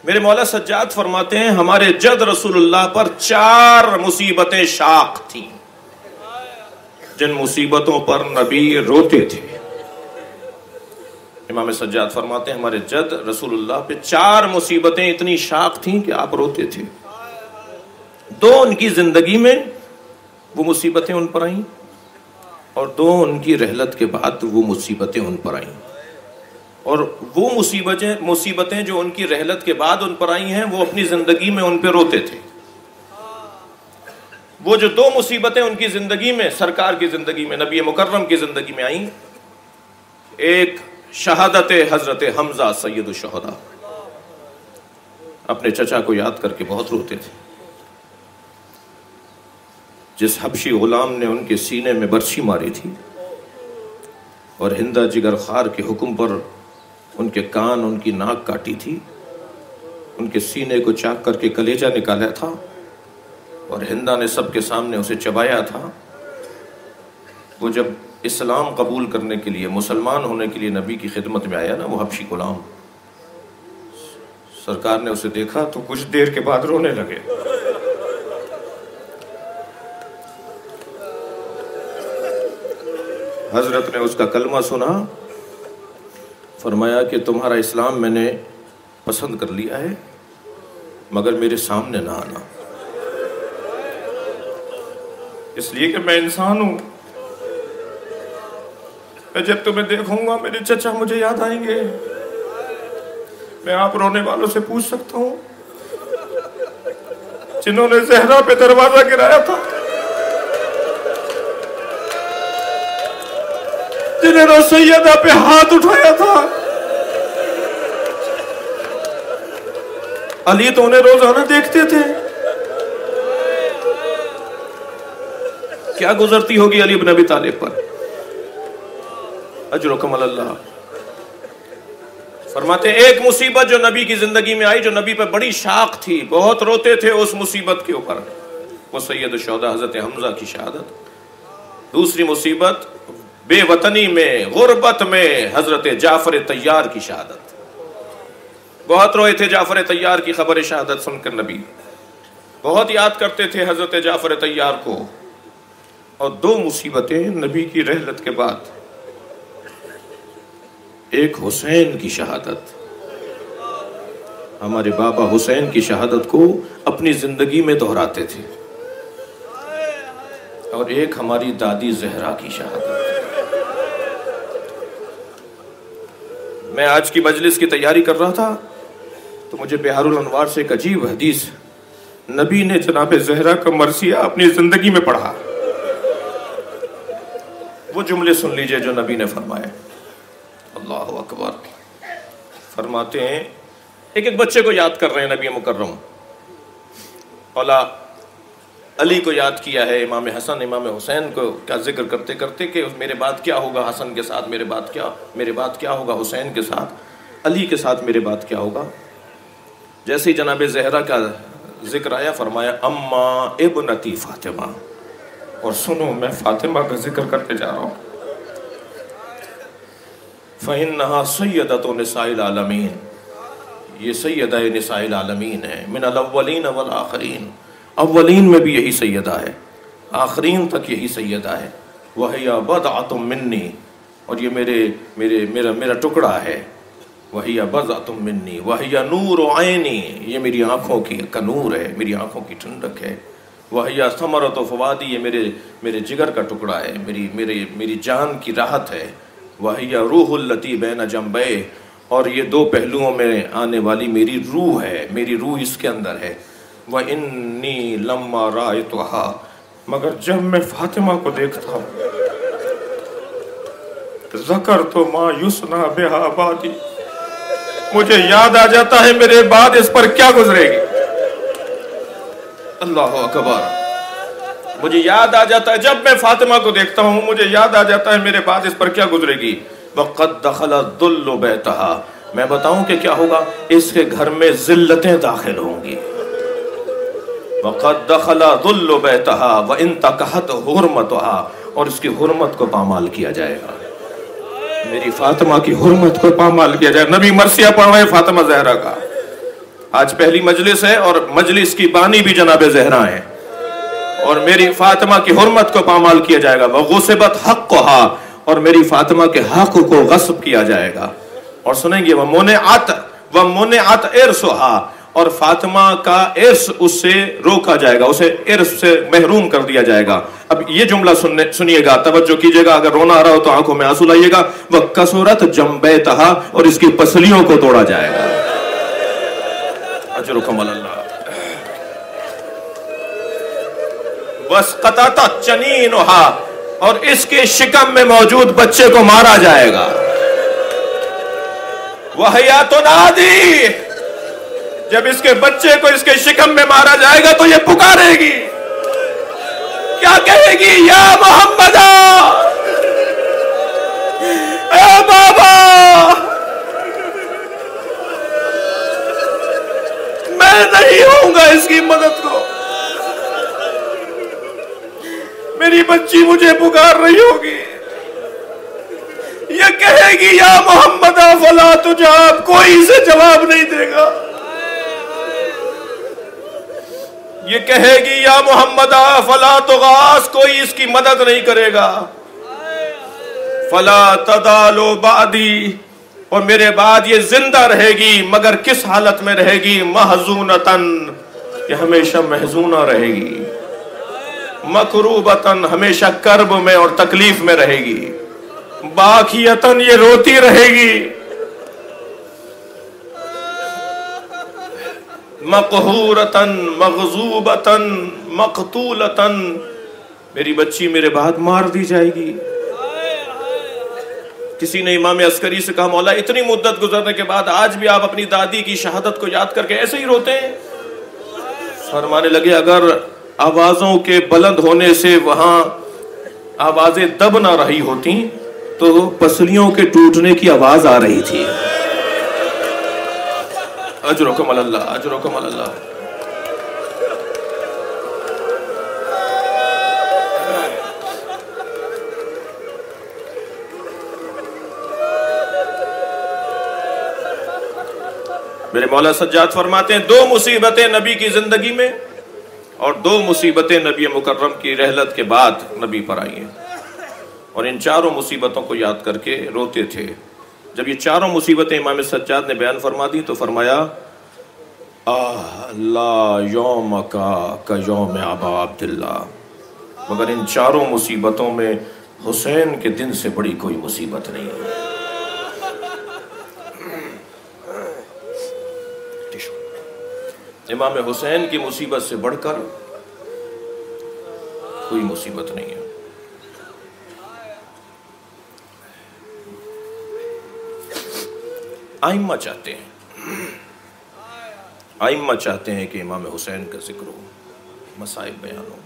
मेरे मौला सज्जाद फरमाते हैं हमारे जद रसूलुल्लाह पर 4 मुसीबतें शाक थी, जिन मुसीबतों पर नबी रोते थे। इमाम सज्जाद फरमाते हैं हमारे जद रसूलुल्लाह पे 4 मुसीबतें इतनी शाक थीं कि आप रोते थे। 2 उनकी जिंदगी में वो मुसीबतें उन पर आईं और 2 उनकी रहलत के बाद वो मुसीबतें उन पर आईं। और वो मुसीबतें जो उनकी रहलत के बाद उन पर आई हैं वो अपनी जिंदगी में उन पर रोते थे। वो जो 2 मुसीबतें उनकी जिंदगी में, सरकार की जिंदगी में, नबी मुकर्रम की जिंदगी में आई, एक शहादत हजरत हमजा सैयद शुहदा, अपने चचा को याद करके बहुत रोते थे। जिस हबशी गुलाम ने उनके सीने में बर्छी मारी थी और हिंदा जिगर खार के हुक्म पर उनके कान, उनकी नाक काटी थी, उनके सीने को चाक करके कलेजा निकाला था और हिंदा ने सबके सामने उसे चबाया था। वो जब इस्लाम कबूल करने के लिए, मुसलमान होने के लिए नबी की खिदमत में आया ना, वो हबशी गुलाम, सरकार ने उसे देखा तो कुछ देर के बाद रोने लगे। हजरत ने उसका कलमा सुना, फरमाया कि तुम्हारा इस्लाम मैंने पसंद कर लिया है, मगर मेरे सामने ना आना, इसलिए कि मैं इंसान हूं। मैं जब तुम्हें देखूंगा मेरे चचा मुझे याद आएंगे। मैं आप रोने वालों से पूछ सकता हूं जिन्होंने ज़हरा पे दरवाजा गिराया था, जिन्होंने सैयदा पे हाथ उठाया था। अली तो उन्हें रोजाना देखते थे। क्या गुजरती होगी अली इब्न अबी तालिब पर, अजरुकम अल्लाह। फरमाते एक मुसीबत जो नबी की जिंदगी में आई, जो नबी पर बड़ी शाख थी, बहुत रोते थे उस मुसीबत के ऊपर, वो सैयद शुहदा हजरत हमजा की शहादत। दूसरी मुसीबत बेवतनी में, गुर्बत में हजरत जाफर तैयार की शहादत। बहुत रोए थे जाफर तैयार की खबर शहादत सुनकर नबी, बहुत याद करते थे हजरत जाफर तैयार को। और 2 मुसीबतें नबी की रहलत के बाद, एक हुसैन की शहादत, हमारे बाबा हुसैन की शहादत को अपनी जिंदगी में दोहराते थे, और एक हमारी दादी ज़हरा की शहादत। मैं आज की मजलिस की तैयारी कर रहा था तो मुझे बिहारुल अनवार से एक अजीब हदीस, नबी ने जनाब ज़हरा का मरसिया अपनी जिंदगी में पढ़ा। वो जुमले सुन लीजिए जो नबी ने फरमाए। अल्लाह अकबर। फरमाते हैं एक एक बच्चे को याद कर रहे हैं नबी मुकर्रम, औला अली को याद किया है, इमाम हसन इमाम हुसैन को क्या जिक्र करते करते कि मेरे बाद क्या होगा हसन के साथ, मेरे बाद क्या होगा हुसैन के साथ, अली के साथ मेरे बाद क्या होगा। जैसे ही जनाब ज़हरा का जिक्र आया, फरमाया अम्मा इब्नती फातिमा, और सुनो मैं फातिमा का जिक्र करते जा रहा हूँ। फ़इन्नहा सय्यदतु निसाइल आलमीन, ये सैयदा निसाइल आलमीन है, मिनल अव्वलीन वल आखरीन, अव्वलीन में भी यही सैयदा है, आखरीन तक यही सैयदा है। वहिया बदअतुम मिन्नी, और ये मेरा टुकड़ा है। वहिया बदअतुम मिन्नी वहिया नूर ऐनी, ये मेरी आँखों की का नूर है, मेरी आँखों की ठंडक है। वहिया समरत फवादी, ये मेरे जिगर का टुकड़ा है, मेरी जान की राहत है। वहिया रूहुल लती बैन जंबे, और ये 2 पहलुओं में आने वाली मेरी रूह है, मेरी रूह इसके अंदर है। व इन्नी लम्मा रायतुहा, मगर जब मैं फातिमा को देखता हूँ, ज़कर तो मा युसना बिहा बादी, मुझे याद आ जाता है मेरे बाद इस पर क्या गुजरेगी। अल्लाह अकबर। मुझे याद आ जाता है जब मैं फातिमा को देखता हूँ, मुझे याद आ जाता है मेरे बाद इस पर क्या गुजरेगी। वक़द दखला दुल्लु बैतहा, मैं बताऊं कि क्या होगा, इसके घर में जिल्लतें दाखिल होंगी। वक़द दखला दुल्लु बैतहा व इंतकहत हुर्मतहा, और इसकी हुर्मत को पामाल किया जाएगा, मेरी फातिमा की हुर्मत को पामाल किया जाए। नबी मरसिया पढ़ रहे फातिमा ज़हरा का, आज पहली मजलिस है और मजलिस की बानी भी जनाब ज़हरा है, और मेरी फातिमा की हुर्मत को पामाल किया जाएगा। वगुसिबत हक़्क़ुहा, और मेरी फातिमा के हक को गस्ब किया जाएगा। और सुनेंगे व मुनिअत इर्सुहा, और फातिमा का इर्स उससे रोका जाएगा, उसे इर्स से महरूम कर दिया जाएगा। अब ये जुमला सुनिएगा, तवज्जो कीजिएगा, अगर रोना आ रहा हो तो आंखों में आंसू लाइएगा। वह कसरत जंबेतहा, और इसकी पसलियों को तोड़ा जाएगा। अजरुकुम अल्लाह। वस्क़तत जनीनुहा, और इसके शिकम में मौजूद बच्चे को मारा जाएगा। वहया तुनादी, जब इसके बच्चे को इसके शिकम में मारा जाएगा तो ये पुकारेगी, क्या कहेगी? या मोहम्मदा, ए बाबा, मैं नहीं होऊंगा इसकी मदद को, मेरी बच्ची मुझे पुकार रही होगी। ये कहेगी या मोहम्मदा फला तुजाब, कोई इसे जवाब नहीं देगा। ये कहेगी या मोहम्मदा फला तुगास, कोई इसकी मदद नहीं करेगा। फला तदालो बादी, और मेरे बाद ये जिंदा रहेगी, मगर किस हालत में रहेगी? महजूनतन, ये हमेशा महजूना रहेगी। मकरूबतन, हमेशा कर्ब में और तकलीफ में रहेगी। बाकियतन, ये रोती रहेगी। मकहूरतन, मगजूबतन, मकतूलतन, मेरी बच्ची मेरे बाद मार दी जाएगी। किसी ने इमाम अस्करी से कहा, मौला इतनी मुद्दत गुजरने के बाद आज भी आप अपनी दादी की शहादत को याद करके ऐसे ही रोते हैं? फरमाने लगे, अगर आवाजों के बुलंद होने से वहां आवाजें दब ना रही होती तो पसलियों के टूटने की आवाज आ रही थी। अजरुकुम अल्लाह, अजरुकुम अल्लाह। मेरे मौला सज्जाद फरमाते हैं, दो मुसीबतें नबी की जिंदगी में और दो मुसीबतें नबी मुकर्रम की रहलत के बाद नबी पर आई हैं, और इन चारों मुसीबतों को याद करके रोते थे। जब ये चारों मुसीबतें इमाम सज्जाद ने बयान फरमा दी तो फरमाया, ला यौम का यौम अबा अब्दुल्ला, मगर इन चारों मुसीबतों में हुसैन के दिन से बड़ी कोई मुसीबत नहीं है। इमाम हुसैन की मुसीबत से बढ़कर कोई मुसीबत नहीं है। आइम्मा चाहते हैं कि इमाम हुसैन का जिक्र हो, मसाइब बयान हो।